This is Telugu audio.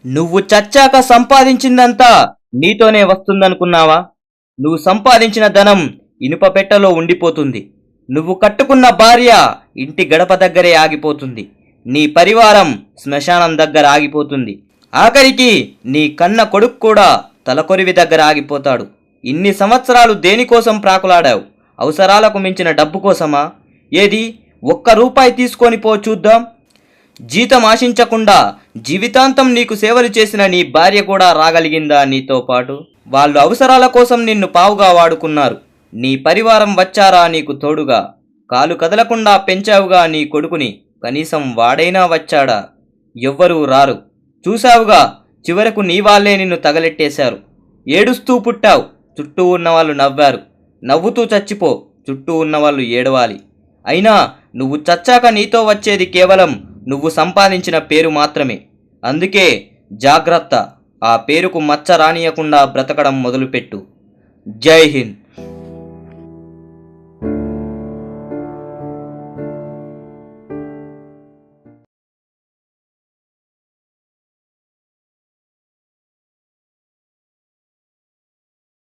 నువ్వు చచ్చాక సంపాదించిందంతా నీతోనే వస్తుందనుకున్నావా? నువ్వు సంపాదించిన ధనం ఇనుప పెట్టెలో ఉండిపోతుంది. నువ్వు కట్టుకున్న భార్య ఇంటి గడప దగ్గరే ఆగిపోతుంది. నీ పరివారం శ్మశానం దగ్గర ఆగిపోతుంది. ఆఖరికి నీ కన్న కొడుకు కూడా తలకొరివి దగ్గర ఆగిపోతాడు. ఇన్ని సంవత్సరాలు దేనికోసం ప్రాకులాడావు? అవసరాలకు మించిన డబ్బు కోసమా? ఏది ఒక్క రూపాయి తీసుకొని పో చూద్దాం. జీతం ఆశించకుండా జీవితాంతం నీకు సేవలు చేసిన నీ భార్య కూడా రాగలిగిందా నీతో పాటు? వాళ్ళు అవసరాల కోసం నిన్ను పావుగా వాడుకున్నారు. నీ పరివారం వచ్చారా నీకు తోడుగా? కాలు కదలకుండా పెంచావుగా నీ కొడుకుని, కనీసం వాడైనా వచ్చాడా? ఎవ్వరూ రారు. చూశావుగా, చివరకు నీ వాళ్ళే నిన్ను తగలెట్టేశారు. ఏడుస్తూ పుట్టావు, చుట్టూ ఉన్నవాళ్ళు నవ్వారు. నవ్వుతూ చచ్చిపో, చుట్టూ ఉన్నవాళ్ళు ఏడవాలి. అయినా నువ్వు చచ్చాక నీతో వచ్చేది కేవలం నువ్వు సంపాదించిన పేరు మాత్రమే. అందుకే జాగ్రత్త, ఆ పేరుకు మచ్చ రానియకుండా బ్రతకడం మొదలుపెట్టు. జై హింద్.